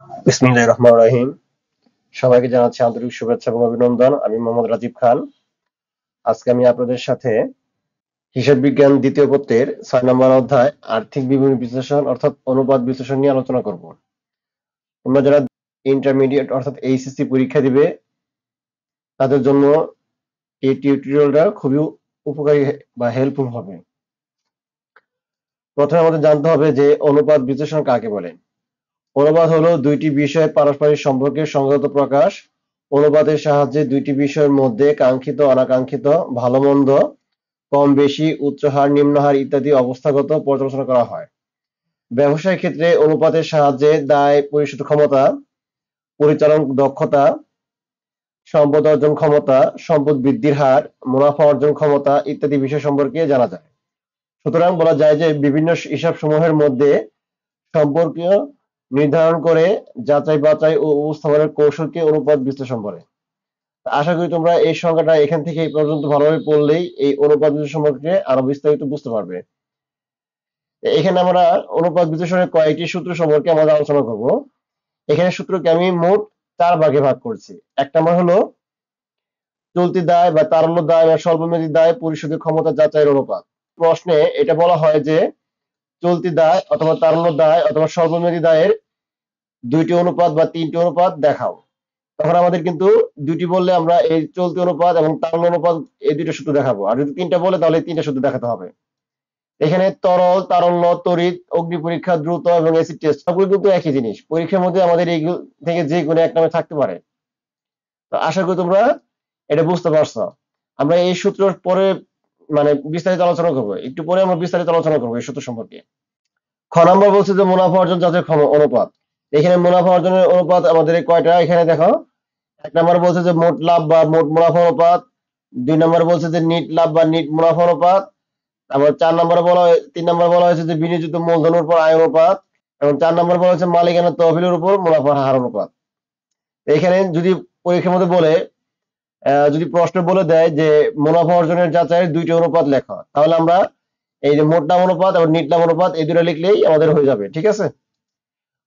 বিসমিল্লাহির রহমানির রহিম। সবাইকে জানাচ্ছি আন্তরিক শুভেচ্ছা এবং অভিনন্দন। আমি মোহাম্মদ রাজীব খান। আজকে আমি আপনাদের সাথে হিসাব বিজ্ঞান দ্বিতীয় পত্রের ৬ নম্বর অধ্যায় আর্থিক বিবরণী বিশ্লেষণ অর্থাৎ অনুপাত বিশ্লেষণ নিয়ে আলোচনা করব। তোমরা যারা ইন্টারমিডিয়েট অর্থাৎ এইচএসসি পরীক্ষা দিবে তাদের জন্য এই টিউটোরিয়ালটা খুবই উপকারী বা হেল্পফুল হবে। প্রথমে আমাদের জানতে হবে যে অনুপাত বিশ্লেষণ কাকে বলে। অনুপাত হলো দুইটি বিষয়ের পারস্পরিক সম্পর্কের সংযত প্রকাশ। অনুপাতের সাহায্যে দুইটি বিষয়ের মধ্যে কাঙ্ক্ষিত অনাকাঙ্ক্ষিত ভালো মন্দ কম বেশি উচ্চ হার নিম্ন হার ইত্যাদি অবস্থাগত পর্যালোচনা করা হয়। ব্যবসায়ের ক্ষেত্রে অনুপাতের সাহায্যে দায় পরিশোধ ক্ষমতা, পরিচালন দক্ষতা, সম্পদ অর্জন ক্ষমতা, সম্পদ বৃদ্ধির হার, মুনাফা অর্জন ক্ষমতা ইত্যাদি বিষয় সম্পর্কে জানা যায়। সুতরাং বলা যায় যে বিভিন্ন হিসাব সমূহের মধ্যে সম্পর্কীয় নির্ধারণ করে যাচাই বাছাই ও উপস্থাপনের কৌশলকে অনুপাত বিশ্লেষণ বলে। আশা করি তোমরা এই সংজ্ঞাটা এখান থেকে এই পর্যন্ত ভালোভাবে পড়লেই এই অনুপাত বিশ্লেষণ সম্পর্কে আরো বিস্তারিত বুঝতে পারবে। এখানে আমরা অনুপাত বিশ্লেষণের কয়েকটি সূত্র সম্পর্কে আমরা আলোচনা করব। এখানে সূত্রকে আমি মোট 4 ভাগে ভাগ করছি। এক নম্বর হলো চলতি দায় বা তারল্য দায় বা স্বল্পমেয়াদী দায় পরিশোধের ক্ষমতা যাচাইয়ের অনুপাত। প্রশ্নে এটা বলা হয় যে চলতি দায় অথবা তারল্য দায় অথবা স্বল্পমেয়াদী দায়ের দুইটি অনুপাত বা তিনটি অনুপাত দেখাও। তখন আমাদের কিন্তু দুইটি বললে আমরা এই চলতি অনুপাত এবং তারল্য অনুপাত এই দুইটা সূত্র দেখাবো, আর যদি তিনটা বলে তাহলে তিনটা সূত্র দেখাতে হবে। এখানে তরল, তারল্য, তড়িৎ, অগ্নি পরীক্ষা, দ্রুত এবং অ্যাসিড টেস্ট সবগুলো কিন্তু একই জিনিস। পরীক্ষার মধ্যে আমাদের এইগুলো থেকে যে কোনো এক নামে থাকতে পারে। তো আশা করি তোমরা এটা বুঝতে পারছো। আমরা এই সূত্র পরে মানে বিস্তারিত আলোচনা করবো, একটু পরে আমরা বিস্তারিত আলোচনা করবো এই সূত্র সম্পর্কে। খ নম্বর বলছে যে মুনাফা অর্জন যাচাই অনুপাত। এখানে মুনাফা অর্জনের অনুপাত আমাদের কয়টা, এখানে দেখো। এক নম্বর বলছে যে মোট লাভ বা মোট মুনাফা অনুপাত। 2 নম্বর বলছে যে নিট লাভ বা নিট মুনাফা অনুপাত। তারপর 4 নম্বরে বলা 3 নম্বরে বলা হয়েছে যে বিনিয়োজিত মূলধনের উপর আয় অনুপাত, এবং 4 নম্বরে বলা হয়েছে মালিকানা তহবিলের উপর মুনাফার হার অনুপাত। এখানে যদি পরীক্ষার মধ্যে বলে যদি প্রশ্ন বলে দেয় যে মুনাফা অর্জনের যাচাইয়ের দুইটি অনুপাত লেখা, তাহলে আমরা এই যে মোট লাভ অনুপাত এবং নিট লাভ অনুপাত এই দুটো লিখলেই আমাদের হয়ে যাবে, ঠিক আছে।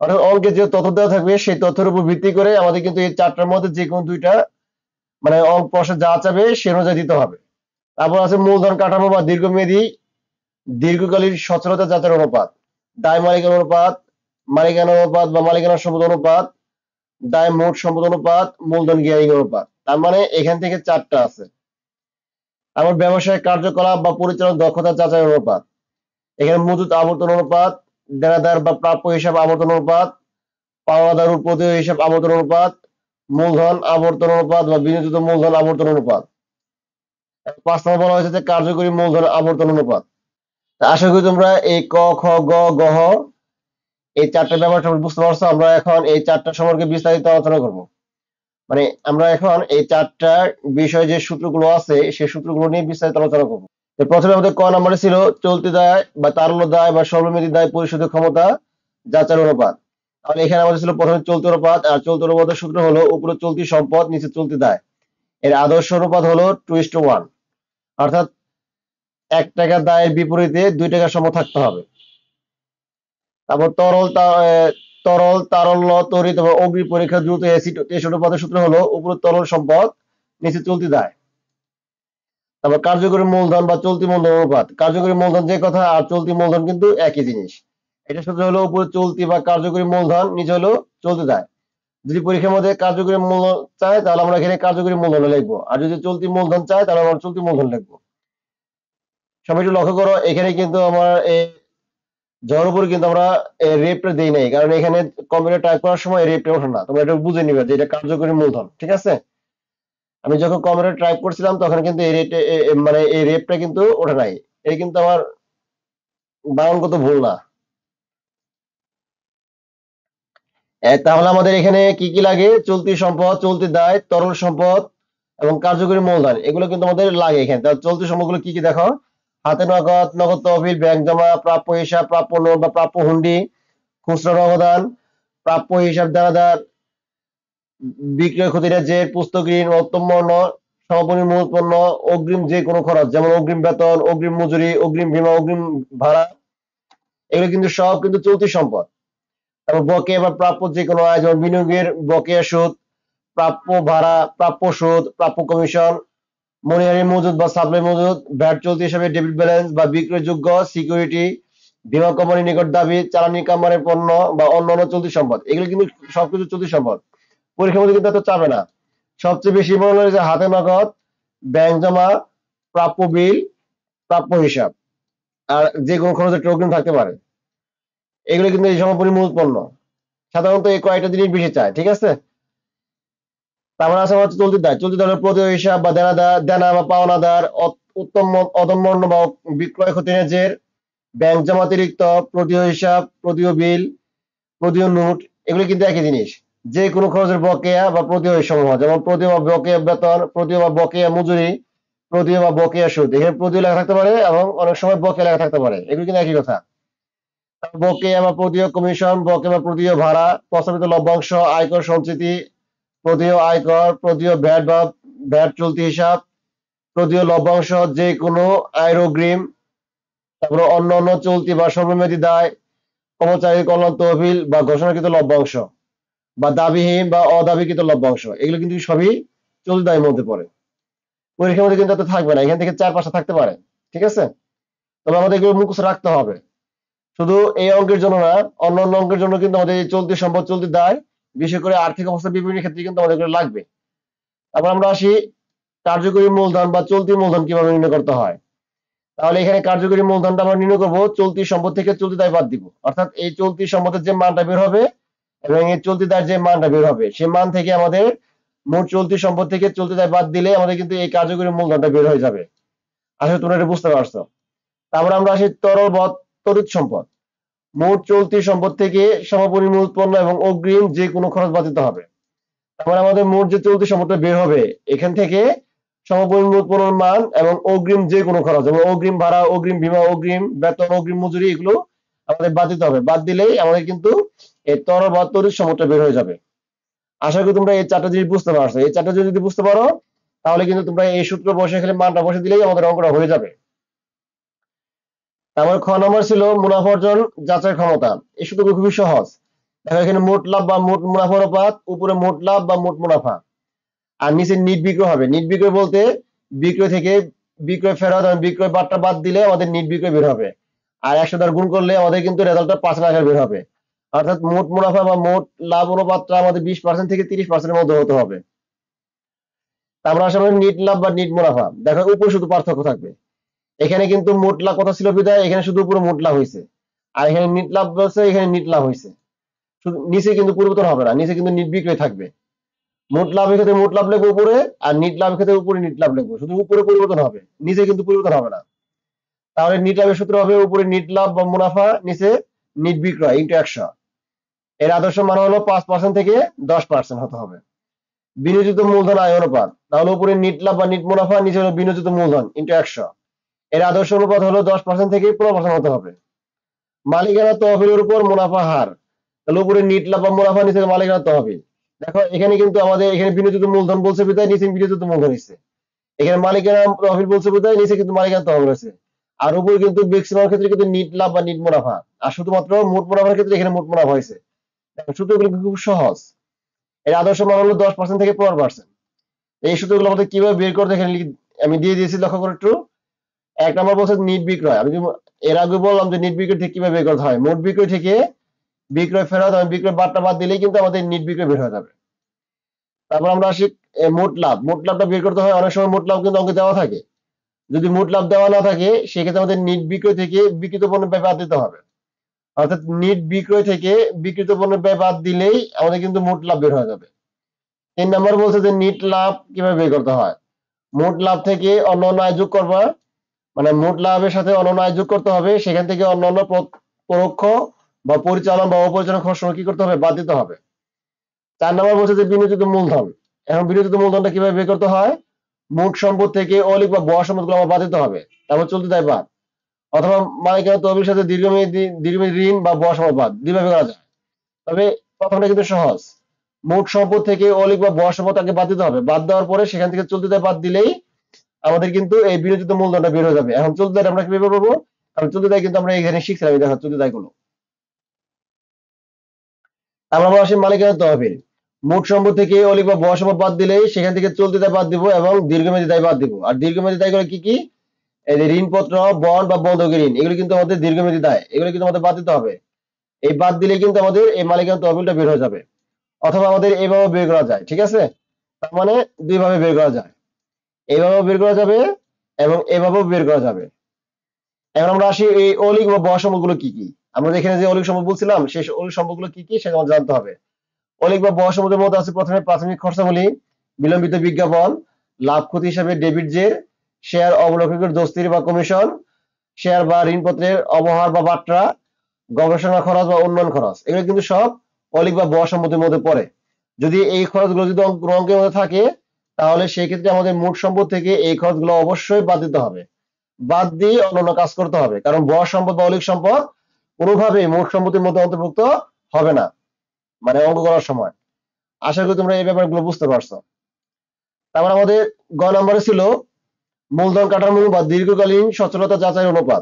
অর্থাৎ অঙ্কে যে তথ্য দেওয়া থাকবে সেই তথ্যের উপর ভিত্তি করে আমাদের কিন্তু এই চারটার মধ্যে যে কোনো দুইটা মানে অঙ্ক প্রশ্ন যা চাবে সে অনুযায়ী দিতে হবে। তারপর আছে মূলধন কাঠামো বা দীর্ঘমেয়াদী দীর্ঘকালীন সচলতা যাচাইয়ের অনুপাত, দায় মালিকানা অনুপাত, মালিকানা অনুপাত বা মালিকানা সম্পদ অনুপাত, দায় মোট সম্পদ অনুপাত, মূলধন গিয়ারিং অনুপাত। তার মানে এখান থেকে চারটা আছে। তারপর ব্যবসায়িক কার্যকলাপ বা পরিচালন দক্ষতা যাচাইয়ের অনুপাত, এখানে মজুত আবর্তন অনুপাত, দেনাদার বা প্রাপ্য হিসাব আবর্তন অনুপাত, পাওনাদার প্রদেয় হিসাব আবর্তন অনুপাত, মূলধন আবর্তন অনুপাত বা বিনিয়োজিত মূলধন আবর্তন অনুপাত। 5 নম্বর বলা হয়েছে যে কার্যকরী মূলধন আবর্তন অনুপাত। আশা করি তোমরা এই ক, খ, গ, ঘ এই চারটা ব্যাপার সম্পর্কে বুঝতে পারছো। আমরা এখন এই চারটা সম্পর্কে বিস্তারিত আলোচনা করব। মানে আমরা এখন এই চারটা বিষয় যে সূত্রগুলো আছে সেই সূত্রগুলো নিয়ে বিস্তারিত আলোচনা করব। তো প্রথমে আমাদের ক নম্বরে ছিল চলতি দায় বা তারল্য দায় বা স্বল্পমেয়াদী দায় পরিশোধের ক্ষমতা যাচাইয়ের অনুপাত। তাহলে এখানে আমাদের ছিল প্রথমে চলতি অনুপাত, আর চলতি অনুপাতের সূত্র হলো উপরে চলতি সম্পদ নিচে চলতি দায়। এর আদর্শ অনুপাত হলো 2:1, অর্থাৎ 1 টাকা দায়ের বিপরীতে 2 টাকা সম্পদ থাকতে হবে। তারপর তরল, তারল্য, তড়িৎ এবং অগ্নি পরীক্ষা, দ্রুত, অ্যাসিড টেস্ট অনুপাতের সূত্র হলো উপরে তরল সম্পদ নিচে চলতি দায়। তারপর কার্যকরী মূলধন বা চলতি মূলধন অনুপাত, কার্যকরী মূলধন যে কথা আর চলতি মূলধন কিন্তু একই জিনিস। এটা সূত্র হলো উপরে চলতি বা কার্যকরী মূলধন নিচে হলো চলতি দায়। যদি পরীক্ষার মধ্যে কার্যকরী মূলধন চায় তাহলে আমরা এখানে কার্যকরী মূলধন লিখবো, আর যদি চলতি মূলধন চায় তাহলে আমরা চলতি মূলধন লিখবো। সবাই একটু লক্ষ্য করো, এখানে কিন্তু আমার যার উপর কিন্তু আমরা রেপটা দেই নাই, কারণ এখানে কম্পিউটার টাইপ করার সময় রেপটা ওঠে না। তোমরা এটা বুঝে নিবে যে এটা কার্যকরী মূলধন, ঠিক আছে। আমি যখন কম্পিউটার টাইপ করছিলাম তখন কিন্তু এই রেটে মানে এই রেপটা কিন্তু ওঠে নাই। এই কিন্তু আমার বানানগত ভুল না। তাহলে আমাদের এখানে কি কি লাগে, চলতি সম্পদ, চলতি দায়, তরল সম্পদ এবং কার্যকরী মূলধন, এগুলো কিন্তু আমাদের লাগে এখানে। তাহলে চলতি সম্পদগুলো কি কি দেখো, হাতে নগদ, নগদ তহবিল, ব্যাংক জমা, প্রাপ্য হিসাব, প্রাপ্য লোন বা প্রাপ্য হুন্ডি, খুচরা অবদান, প্রাপ্য হিসাব দেনাদার, বিক্রয় ক্ষতির যে পুস্তক ঋণ, উত্তম পণ্য, সমাপনী মূল পণ্য, অগ্রিম যে কোনো খরচ যেমন অগ্রিম বেতন, অগ্রিম মজুরি, অগ্রিম বীমা, অগ্রিম ভাড়া, এগুলো কিন্তু সব কিন্তু চলতি সম্পদ। তারপর বকেয়া বা প্রাপ্য যে কোনো আয়, যেমন বিনিয়োগের বকেয়া সুদ, প্রাপ্য ভাড়া, প্রাপ্য সুদ, প্রাপ্য কমিশন, মনিহারি মজুদ বা সাপ্লাই মজুদ, ভ্যাট চলতি হিসাবে ডেবিট ব্যালেন্স বা বিক্রয়যোগ্য সিকিউরিটি, বীমা কোম্পানির নিকট দাবি, চালানি কামারের পণ্য বা অন্যান্য চলতি সম্পদ। এগুলো কিন্তু সবকিছু চলতি সম্পদ। পরীক্ষার মধ্যে কিন্তু এত চাবে না। সবচেয়ে বেশি মনে হলো যে হাতে নগদ, ব্যাংক জমা, প্রাপ্য বিল, প্রাপ্য হিসাব, আর যে কোনো খরচের টোকেন থাকতে পারে। এগুলো কিন্তু এই সমাপনী মূল পণ্য। সাধারণত এই কয়েকটা জিনিস বেশি চায়, ঠিক আছে। তারপর আছে হচ্ছে চলতি দায়। চলতি দায় হলো প্রতি হিসাব বা দেনা বা পাওনাদার, উত্তম অদম্য বা বিক্রয় ক্ষতি জের, ব্যাংক জমাতিরিক্ত, প্রতিও হিসাব, প্রতিও বিল, প্রতিও নোট, এগুলো কিন্তু একই জিনিস। যে কোনো খরচের বকেয়া বা প্রতিও সমূহ, যেমন প্রতিও বা বকেয়া বেতন, প্রতিও বা বকেয়া মজুরি, প্রতিও বা বকেয়া সুদ। এখানে প্রতিও লেখা থাকতে পারে এবং অনেক সময় বকেয়া লেখা থাকতে পারে, এগুলো কিন্তু একই কথা। বকেয়া বা প্রতিও কমিশন, বকেয়া বা প্রতিও ভাড়া, প্রস্তাবিত লভ্যাংশ, আয়কর সঞ্চিতি, প্রতিও আয়কর, প্রতিও ভ্যাট বা ভ্যাট চলতি হিসাব, প্রতিও লভ্যাংশ, যে কোনো আয়ের অগ্রিম, তারপরে অন্যান্য চলতি বা স্বল্পমেয়াদী দায়, কর্মচারী কল্যাণ তহবিল বা ঘোষণাকৃত লভ্যাংশ, বা দাবিহীন বা অদাবিকৃত লভ্যাংশ, এগুলো কিন্তু সবই চলতি দায়ের মধ্যে পড়ে। পরীক্ষার মধ্যে কিন্তু এত থাকবে না, এখান থেকে 4-5টা থাকতে পারে, ঠিক আছে। তবে আমাদের এগুলো মুখস্থ রাখতে হবে, শুধু এই অঙ্কের জন্য না, অন্যান্য অঙ্কের জন্য কিন্তু আমাদের এই চলতি সম্পদ, চলতি দায়, বিশেষ করে আর্থিক অবস্থা বিবরণীর ক্ষেত্রে কিন্তু আমাদের এগুলো লাগবে। তারপর আমরা আসি কার্যকরী মূলধন বা চলতি মূলধন কিভাবে নির্ণয় করতে হয়। তাহলে এখানে কার্যকরী মূলধনটা আমরা নির্ণয় করবো চলতি সম্পদ থেকে চলতি দায় বাদ দিব, অর্থাৎ এই চলতি সম্পদের যে মানটা বের হবে এবং এই চলতি দায়ের যে মানটা বের হবে, সেই মান থেকে আমাদের মোট চলতি সম্পদ থেকে চলতি দায় বাদ দিলে আমাদের কিন্তু এই কার্যকরী মূলধনটা বের হয়ে যাবে। আসলে তোমরা এটা বুঝতে পারছো। তারপর আমরা আসি তরল বা তড়িৎ সম্পদ। মোট চলতি সম্পদ থেকে সমপরিমাণ উৎপন্ন এবং অগ্রিম যে কোনো খরচ বাদ দিতে হবে। তারপর আমাদের মোট যে চলতি সম্পদটা বের হবে, এখান থেকে সমপরিমাণ উৎপন্নের মান এবং অগ্রিম যে কোনো খরচ, যেমন অগ্রিম ভাড়া, অগ্রিম বীমা, অগ্রিম বেতন, অগ্রিম মজুরি, এগুলো আমাদের বাদ দিতে হবে। বাদ দিলেই আমাদের কিন্তু এই তরল বা তড়িৎ সম্পদটা বের হয়ে যাবে। আশা করি তোমরা এই 4টা জিনিস বুঝতে পারছো। এই 4টা জিনিস যদি বুঝতে পারো, তাহলে কিন্তু তোমরা এই সূত্র বসে খালি মানটা বসে দিলেই আমাদের অঙ্কটা হয়ে যাবে। তারপর খ নম্বর ছিল মুনাফা অর্জন যাচাই ক্ষমতা। এই সূত্রগুলো খুবই সহজ। দেখো এখানে মোট লাভ বা মোট মুনাফা অনুপাত, উপরে মোট লাভ বা মোট মুনাফা, আর নিচে নিট বিক্রয় হবে। নিট বিক্রয় বলতে বিক্রয় থেকে বিক্রয় ফেরত এবং বিক্রয় বাদটা বাদ দিলে আমাদের নিট বিক্রয় বের হবে। আর 100 দ্বারা গুণ করলে আমাদের কিন্তু রেজাল্টটা 5 আকারে বের হবে। অর্থাৎ মোট মুনাফা বা মোট লাভ অনুপাতটা আমাদের 20% থেকে 30% মধ্যে হতে হবে। তারপর আসলে নিট লাভ বা নিট মুনাফা। দেখো উপরে শুধু পার্থক্য থাকবে। এখানে কিন্তু মোট লাভ কথা ছিল বিধায় এখানে শুধু উপরে মোট লাভ হয়েছে, আর এখানে নিট লাভ বলছে এখানে নিট লাভ হয়েছে। শুধু নিচে কিন্তু পরিবর্তন হবে না, নিচে কিন্তু নিট বিক্রয় থাকবে। মোট লাভের ক্ষেত্রে মোট লাভ লিখবো উপরে, আর নিট লাভের ক্ষেত্রে উপরে নিট লাভ লিখবো, শুধু উপরে পরিবর্তন হবে, নিচে কিন্তু পরিবর্তন হবে না। তাহলে নিট লাভের সূত্র হবে উপরে নিট লাভ বা মুনাফা, নিচে নিট বিক্রয় ইন্টু 100। এর আদর্শ মান হলো 5% থেকে 10% হতে হবে। বিনিয়োজিত মূলধন আয় অনুপাত, তাহলে উপরে নিট লাভ বা নিট মুনাফা, নিচে হলো বিনিয়োজিত মূলধন ইন্টু 100। এর আদর্শ অনুপাত হলো 10% থেকে 15% হতে হবে। মালিকানা তহবিলের উপর মুনাফা হার, তাহলে উপরে নিট লাভ বা মুনাফা, নিচে মালিকানা তহবিল। দেখো এখানে কিন্তু আমাদের এখানে বিনিয়োজিত মূলধন বলছে বিধায় নিচে বিনিয়োজিত মূলধন হচ্ছে, এখানে মালিকানা তহবিল বলছে বিধায় নিচে কিন্তু মালিকানা তহবিল আছে। আর উপরে কিন্তু ম্যাক্সিমাম ক্ষেত্রে কিন্তু নিট লাভ বা নিট মুনাফা, আর শুধুমাত্র মোট মুনাফার ক্ষেত্রে এখানে মোট মুনাফা হয়েছে। সূত্রগুলো খুব সহজ। এর আদর্শ মান হলো 10% থেকে 15%। এই সূত্রগুলো আমাদের কিভাবে বের করতে এখানে আমি দিয়ে দিয়েছি, লক্ষ্য করে একটু। 1 নম্বর বলছে নিট বিক্রয়। আমি এর আগে বললাম যে নিট বিক্রয় থেকে কিভাবে বের করতে হয়। মোট বিক্রয় থেকে বিক্রয় ফেরত এবং বিক্রয় বাদটা বাদ দিলেই কিন্তু আমাদের নিট বিক্রয় বের হয়ে যাবে। তারপর আমরা আসি মোট লাভ। মোট লাভটা বের করতে হয়, অনেক সময় মোট লাভ কিন্তু অঙ্কে দেওয়া থাকে। যদি মোট লাভ দেওয়া না থাকে, সেক্ষেত্রে আমাদের নিট বিক্রয় থেকে বিক্রিত পণ্যের ব্যয় বাদ দিতে হবে। অর্থাৎ নিট বিক্রয় থেকে বিক্রিত পণ্যের ব্যয় বাদ দিলেই আমাদের কিন্তু মোট লাভ বের হয়ে যাবে। 3 নম্বর বলছে যে নিট লাভ কিভাবে বের করতে হয়। মোট লাভ থেকে অন্যান্য আয় যোগ করবা, মানে মোট লাভের সাথে অন্যান্য আয় যোগ করতে হবে, সেখান থেকে অন্যান্য পরোক্ষ বা পরিচালন বা অপরিচালন খরচ কি করতে হবে, বাদ দিতে হবে। 4 নম্বর বলছে যে বিনিয়োজিত মূলধন। এখন বিনিয়োজিত মূলধনটা কিভাবে বের করতে হয়, মোট সম্পদ থেকে অলিক বা বড় সম্পদগুলো আমার বাদ দিতে হবে, তারপর চলতি দায় বাদ, অথবা মালিকানা তহবিলের সাথে দীর্ঘমেয়াদী ঋণ বা বড় সম্পদ বাদ, দুইভাবে করা যায়। তবে প্রথমটা কিন্তু সহজ, মোট সম্পদ থেকে অলিক বা বড় সম্পদ আগে বাদ দিতে হবে, বাদ দেওয়ার পরে সেখান থেকে চলতি দায় বাদ দিলেই আমাদের কিন্তু এই বিনিয়োজিত মূলধনটা বের হয়ে যাবে। এখন চলতি দায় আমরা কিভাবে পাবো, কারণ চলতি দায় কিন্তু আমরা এখানে শিখছিলাম, দেখা চলতি দায় গুলো। আমরা আসি মালিকানা তহবিল। মোট সম্পদ থেকে অলিক বা বড় সম্পদ বাদ দিলেই সেখান থেকে চলতি দায় বাদ দিব এবং দীর্ঘমেয়াদী দায় বাদ দিব। আর দীর্ঘমেয়াদী দায়গুলো কি কি? এই যে ঋণপত্র, বন্ড বা বন্ধকি ঋণ, এগুলো কিন্তু আমাদের দীর্ঘমেয়াদী দায়, এগুলো কিন্তু আমাদের বাদ দিতে হবে। এই বাদ দিলেই কিন্তু আমাদের এই মালিকানা তহবিলটা বের হয়ে যাবে। অথবা আমাদের এইভাবে বের করা যায়, ঠিক আছে? তার মানে দুই ভাবে বের করা যায়, এইভাবেও বের করা যাবে এবং এভাবেও বের করা যাবে। এখন আমরা আসি এই অলিক বা বড় সম্পদগুলো কি কি। আমরা এখানে যে অলিক সম্পদ বলছিলাম সেই অলিক সম্পদগুলো কি কি সেটা আমাদের জানতে হবে। অলিক বা বড় সম্পদের মধ্যে আছে প্রথমে প্রাথমিক খরচাবলী, বিলম্বিত বিজ্ঞাপন, লাভ ক্ষতি হিসাবে ডেবিট জের, শেয়ার অবলোকনের দস্তির বা কমিশন, শেয়ার বা ঋণপত্রের অবহার বা বাট্রা, গবেষণা খরচ বা উন্নয়ন খরচ, এগুলো কিন্তু সব অলিক বা বড় সম্পদের মধ্যে পড়ে। যদি এই খরচগুলো যদি অঙ্কের মধ্যে থাকে তাহলে সেই ক্ষেত্রে আমাদের মোট সম্পদ থেকে এই খরচগুলো অবশ্যই বাদ দিতে হবে, বাদ দিয়ে অন্যান্য কাজ করতে হবে, কারণ বড় সম্পদ বা অলিক সম্পদ কোনোভাবেই মোট সম্পদের মধ্যে অন্তর্ভুক্ত হবে না মানে অঙ্ক করার সময়। আশা করি তোমরা এই ব্যাপারগুলো বুঝতে পারছো। তারপর আমাদের গ নম্বরে ছিল মূলধন কাঠামো বা দীর্ঘকালীন সচ্ছলতা যাচাই অনুপাত।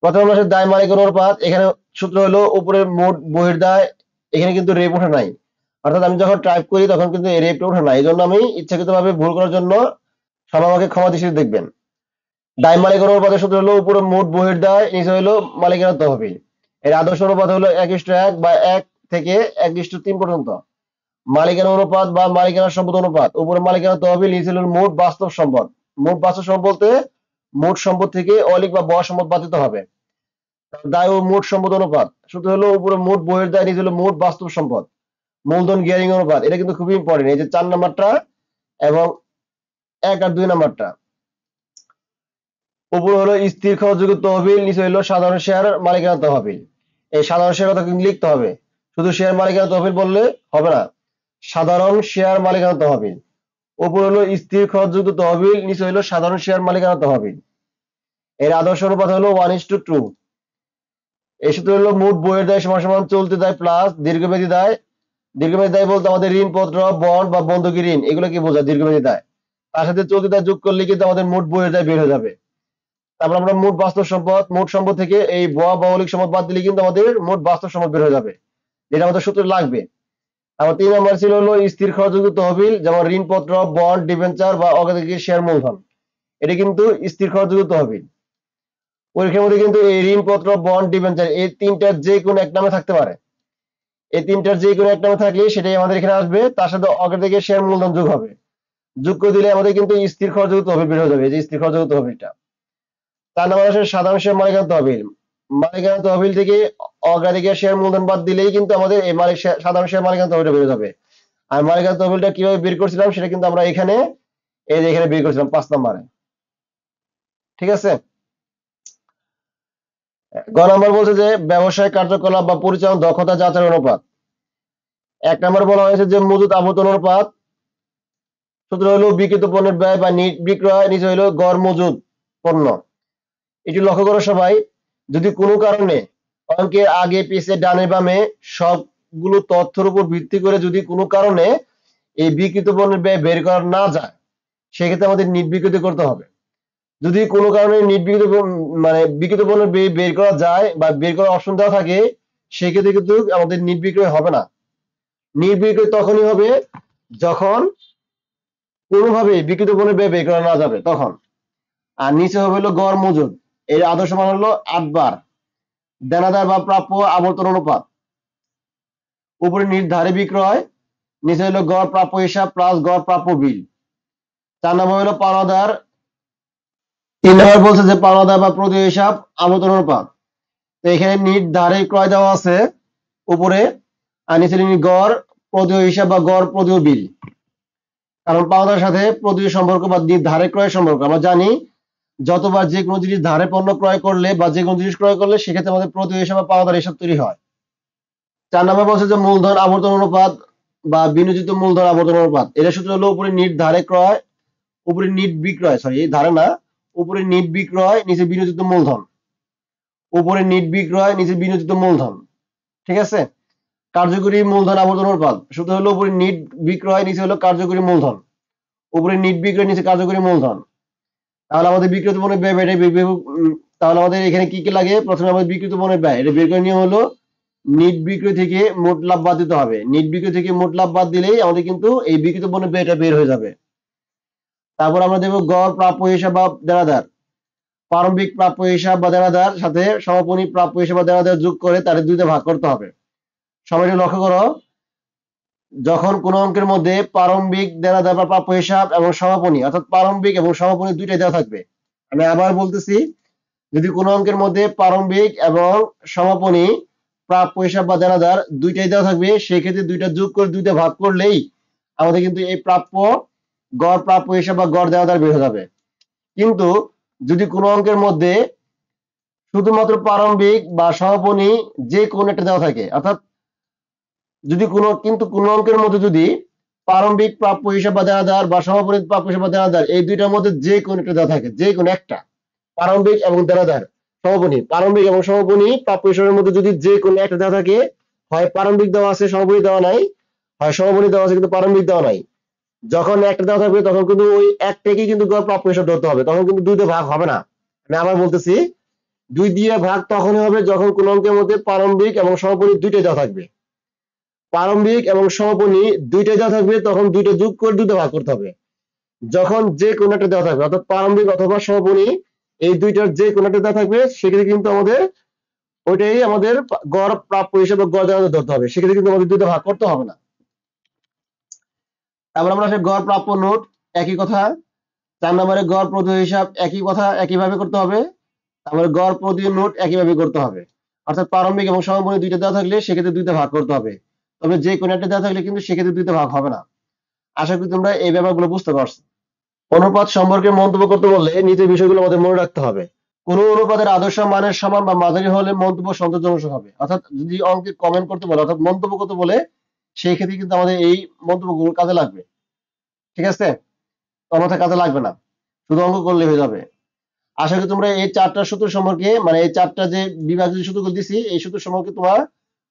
প্রথম মাসের দায় মালিকের অনুপাত, এখানে সূত্র হলো উপরের মোট বহির্দায়, এখানে কিন্তু রেপ ওঠে নাই, অর্থাৎ আমি যখন টাইপ করি তখন কিন্তু এই রেপটা ওঠে না, এই জন্য আমি ইচ্ছাকৃতভাবে ভুল করার জন্য সবাই আমাকে ক্ষমা দৃষ্টিতে দেখবেন। দায় মালিকের অনুপাতের সূত্র হলো উপরে মোট বহির্দায়, নিচে হলো মালিকানা তহবিল। এর আদর্শ অনুপাত হলো 1:1 বা 1 থেকে 1:3 পর্যন্ত। মালিকানা অনুপাত বা মালিকানা সম্পদ অনুপাত, উপরে মালিকানা তহবিল, নিচে হলো মোট বাস্তব সম্পদ। মোট বাস্তব সম্পদ বলতে মোট সম্পদ থেকে অলিক বা বড় সম্পদ বাদ দিতে হবে। দায় ও মোট সম্পদ অনুপাত সূত্র হলো উপরে মোট বহির্দায়, নিচে হলো মোট বাস্তব সম্পদ। মূলধন গিয়ারিং অনুপাত, এটা কিন্তু খুবই ইম্পর্টেন্ট, এই যে 4 নাম্বারটা এবং 1 আর 2 নাম্বারটা। উপরে হলো স্থির খরচযোগ্য তহবিল, নিচে হলো সাধারণ শেয়ার মালিকানা তহবিল। এই সাধারণ শেয়ার কথা কিন্তু লিখতে হবে, শুধু শেয়ার মালিকানা তহবিল বললে হবে না, সাধারণ শেয়ার মালিকানা তহবিল। উপরে হলো স্থির খরচযোগ্য তহবিল, নিচে হলো সাধারণ শেয়ার মালিকানা তহবিল। এর আদর্শ অনুপাত হলো 1:2। এই সূত্র হলো মোট বইয়ের দায় সমান সমান চলতি দায় প্লাস দীর্ঘমেয়াদী দায়। দীর্ঘমেয়াদী দায় বলতে আমাদের ঋণপত্র, বন্ড বা বন্ধকি ঋণ, এগুলো কি বোঝায় দীর্ঘমেয়াদী দায়। তার সাথে চলতি দায় যোগ করলে কিন্তু আমাদের মোট বইয়ের দায় বের হয়ে যাবে। তারপর আমরা মোট বাস্তব সম্পদ, মোট সম্পদ থেকে এই বা অলিক সম্পদ বাদ দিলে কিন্তু আমাদের মোট বাস্তব সম্পদ বের হয়ে যাবে, যেটা আমাদের সূত্রে লাগবে। আবার 3 নম্বর ছিল হলো স্থির খরচযোগ্য তহবিল, যেমন ঋণপত্র, বন্ড, ডিবেঞ্চার বা অগ্রাধিকার শেয়ার মূলধন, এটা কিন্তু স্থির খরচযোগ্য তহবিল। পরীক্ষার মধ্যে কিন্তু এই ঋণপত্র, বন্ড, ডিবেঞ্চার এই তিনটার যে কোনো এক নামে থাকতে পারে। এই তিনটার যে কোনো এক নামে থাকলে সেটাই আমাদের এখানে আসবে, তার সাথে অগ্রাধিকার শেয়ার মূলধন যোগ হবে। যোগ করে দিলে আমাদের কিন্তু স্থির খরচযোগ্য তহবিল বের হয়ে যাবে, এই যে স্থির খরচযোগ্য তহবিলটা। 4 নম্বর আসে সাধারণ শেয়ার মালিকানা তহবিল। মালিকানা তহবিল থেকে অগ্রাধিকার শেয়ার মূলধন বাদ দিলেই কিন্তু আমাদের এই সাধারণ শেয়ার মালিকানা তহবিলটা বের হয়ে যাবে। আর মালিকানা তহবিলটা কিভাবে বের করছিলাম সেটা কিন্তু আমরা এখানে এই যে এখানে বের করছিলাম 5 নম্বরে, ঠিক আছে? গ নম্বর বলছে যে ব্যবসায় কার্যকলাপ বা পরিচালনা দক্ষতা যাচাই অনুপাত। 1 নম্বর বলা হয়েছে যে মজুদ আবর্তন অনুপাত, সূত্র হলো বিক্রিত পণ্যের ব্যয় বা নিট বিক্রয়, নিচে হলো গড় মজুদ পণ্য। এটি লক্ষ্য করো সবাই, যদি কোনো কারণে অঙ্কের আগে পিছে ডানে বামে সবগুলো তথ্যের উপর ভিত্তি করে যদি কোনো কারণে এই বিক্রিত পণ্যের ব্যয় বের করা না যায় সেক্ষেত্রে আমাদের নিট বিক্রিত করতে হবে। যদি কোনো কারণে নিট বিক্রিত মানে বিক্রিত পণ্যের ব্যয় বের করা যায় বা বের করার অপশন দেওয়া থাকে সেক্ষেত্রে কিন্তু আমাদের নিট বিক্রয় হবে না। নিট বিক্রয় তখনই হবে যখন কোনোভাবে বিক্রিত পণ্যের ব্যয় বের করা না যাবে তখন। আর নিচে হবে হলো গড় মজুদ, এর আদর্শ মান হলো 8 বার। দেনাদার বা প্রাপ্য আবর্তন অনুপাত, উপরে নির্ধারে বিক্রয়, নিচে হলো গড় প্রাপ্য হিসাব প্লাস গড় প্রাপ্য বিল। 4 নম্বর হলো পাওনাদার। 3 নম্বর বলছে যে পাওনাদার বা প্রদেয় হিসাব আবর্তন অনুপাত। তো এখানে নির্ধারে ক্রয় দেওয়া আছে উপরে, আর নিচে গড় প্রদেয় হিসাব বা গড় প্রদেয় বিল। কারণ পাওনাদার সাথে প্রদেয় সম্পর্ক বা নির্ধারে ক্রয় সম্পর্ক আমরা জানি, যতবার যে কোনো জিনিস ধারে পণ্য ক্রয় করলে বা যে কোনো জিনিস ক্রয় করলে সেক্ষেত্রে আমাদের প্রদেয় হিসাব বা পাওনাদার হিসাব তৈরি হয়। 4 নম্বর বলছে যে মূলধন আবর্তন অনুপাত বা বিনিয়োজিত মূলধন আবর্তন অনুপাত। এর সূত্র হলো উপরে নিট ধারে ক্রয়, উপরে নিট বিক্রয়, সরি এই ধারে না, উপরে নিট বিক্রয়, নিচে বিনিয়োজিত মূলধন। উপরে নিট বিক্রয়, নিচে বিনিয়োজিত মূলধন, ঠিক আছে? কার্যকরী মূলধন আবর্তন অনুপাত সূত্র হলো উপরে নিট বিক্রয়, নিচে হলো কার্যকরী মূলধন। উপরে নিট বিক্রয়, নিচে কার্যকরী মূলধন। তাহলে আমাদের বিক্রিত পণ্যের ব্যয়, তাহলে আমাদের এখানে কি কি লাগে, প্রথমে আমাদের বিক্রিত পণ্যের ব্যয় এটা বের করে নিয়ম হলো নিট বিক্রয় থেকে মোট লাভ বাদ দিতে হবে। নিট বিক্রয় থেকে মোট লাভ বাদ দিলেই আমাদের কিন্তু এই বিক্রিত পণ্যের ব্যয়টা বের হয়ে যাবে। তারপর আমরা দেবো গড় প্রাপ্য হিসাব বা দেনাদার। প্রারম্ভিক প্রাপ্য হিসাব বা দেনাদার সাথে সমাপনী প্রাপ্য হিসাব বা দেনাদার যোগ করে তাদের দুইটা ভাগ করতে হবে। সবাই লক্ষ্য করো, যখন কোন অঙ্কের মধ্যে প্রারম্ভিক দেনাদার বা প্রাপ্য হিসাব এবং সমাপনী অর্থাৎ প্রারম্ভিক এবং সমাপনী দুইটাই দেওয়া থাকবে। আমি আবার বলতেছি, যদি কোনো অঙ্কের মধ্যে প্রারম্ভিক এবং সমাপনী প্রাপ্য হিসাব বা দেনাদার দুইটাই দেওয়া থাকবে, সেক্ষেত্রে দুইটা যোগ করে দুইটা ভাগ করলেই আমাদের কিন্তু এই প্রাপ্য গড় প্রাপ্য হিসাব বা গড় দেনাদার বের হয়ে যাবে। কিন্তু যদি কোনো অঙ্কের মধ্যে শুধুমাত্র প্রারম্ভিক বা সমাপনী যে কোনো একটা দেওয়া থাকে, অর্থাৎ যদি কোনো অঙ্কের মধ্যে যদি প্রারম্ভিক প্রাপ্য হিসাব বা দেনাদার বা সমাপনী প্রাপ্য হিসাব বা দেনাদার এই দুইটার মধ্যে যে কোনো একটা দেওয়া থাকে, যে কোনো একটা প্রারম্ভিক এবং দেনাদার সমাপনী, প্রারম্ভিক এবং সমাপনী প্রাপ্য হিসাবের মধ্যে যদি যে কোনো একটা দেওয়া থাকে, হয় প্রারম্ভিক দেওয়া আছে সমাপনী দেওয়া নাই, হয় সমাপনী দেওয়া আছে কিন্তু প্রারম্ভিক দেওয়া নাই, যখন একটা দেওয়া থাকবে তখন কিন্তু ওই একটাকেই কিন্তু গড় প্রাপ্য হিসাব ধরতে হবে, তখন কিন্তু দুইটা ভাগ হবে না। আমি আবার বলতেছি, দুই দিয়ে ভাগ তখনই হবে যখন কোন অঙ্কের মধ্যে প্রারম্ভিক এবং সমাপনী দুইটাই দেওয়া থাকবে। প্রারম্ভিক এবং সমাপনী দুইটাই দেওয়া থাকবে তখন দুইটা যোগ করে দুইটা ভাগ করতে হবে। যখন যে কোনো একটা দেওয়া থাকবে অর্থাৎ প্রারম্ভিক অথবা সমাপনী এই দুইটার যে কোনো একটা দেওয়া থাকবে, সেক্ষেত্রে কিন্তু আমাদের ওইটাই আমাদের গড় প্রাপ্য হিসেবে গড় দেওয়া ধরতে হবে, সেক্ষেত্রে কিন্তু আমাদের দুইটা ভাগ করতে হবে না। তারপর আমরা আসলে গড় প্রাপ্য নোট, একই কথা। 4 নম্বরে গড় প্রদেয় হিসাব, একই কথা, একইভাবে করতে হবে। তারপরে গড় প্রদেয় নোট একইভাবে করতে হবে, অর্থাৎ প্রারম্ভিক এবং সমাপনী দুইটা দেওয়া থাকলে সেক্ষেত্রে দুইটা ভাগ করতে হবে, তবে যে কোনো একটা দেওয়া থাকলে কিন্তু সেক্ষেত্রে দুইটা ভাগ হবে না। আশা করি তোমরা এই ব্যাপারগুলো বুঝতে পারছো। অনুপাত সম্পর্কে মন্তব্য করতে বললে নিচের বিষয়গুলো আমাদের মনে রাখতে হবে। কোন অনুপাতের আদর্শ মানের সমান বা মাঝারি হলে মন্তব্য সন্তোষজনক হবে, অর্থাৎ যদি অঙ্কে কমেন্ট করতে বলে অর্থাৎ মন্তব্য করতে বলে, সেই ক্ষেত্রে কিন্তু আমাদের এই মন্তব্যগুলো কাজে লাগবে। ঠিক আছে, অন্যথায় কাজে লাগবে না, শুধু অঙ্ক করলে হয়ে যাবে। আশা করি তোমরা এই চারটা সূত্র সম্পর্কে, মানে এই চারটা যে বিভাগীয় সূত্রগুলো দিছি এই সূত্র সম্পর্কে তোমরা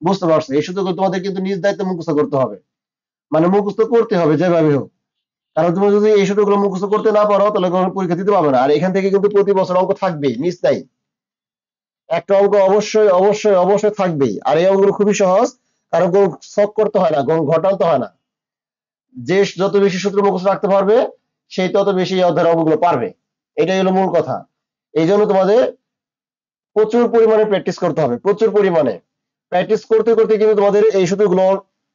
বুঝতে পারছো। এই সূত্রগুলো তোমাদের কিন্তু নিজ দায়িত্বে মুখস্থ করতে হবে, মানে মুখস্থ করতে হবে যেভাবে হোক। কারণ তুমি যদি এই সূত্রগুলো মুখস্থ করতে না পারো তাহলে কখনো পরীক্ষা দিতে পারবে না। আর এখান থেকে কিন্তু প্রতি বছর অঙ্ক থাকবেই, মিস নাই, একটা অঙ্ক অবশ্যই অবশ্যই অবশ্যই থাকবেই। আর এই অঙ্কগুলো খুবই সহজ, কারণ কোনো শখ করতে হয় না, কোনো ঘটাতে হয় না। যে যত বেশি সূত্র মুখস্থ রাখতে পারবে সেই তত বেশি এই অধ্যায়ের অঙ্কগুলো পারবে, এটাই হলো মূল কথা। এই জন্য তোমাদের প্রচুর পরিমাণে প্র্যাকটিস করতে হবে, প্রচুর পরিমাণে প্র্যাকটিস করতে করতে কিন্তু তোমাদের এই সূত্রগুলো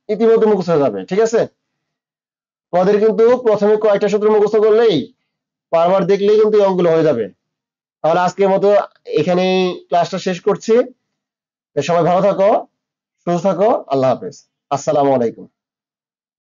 ইতিমধ্যে মুখস্থ হয়ে যাবে। ঠিক আছে, তোমাদের কিন্তু প্রথমে কয়েকটা সূত্র মুখস্থ করলেই বারবার দেখলেই কিন্তু এই অঙ্কগুলো হয়ে যাবে। তাহলে আজকের মতো এখানেই ক্লাসটা শেষ করছি। সবাই ভালো থাকো, সুস্থ থাকো, আল্লাহ হাফেজ, আসসালামু আলাইকুম।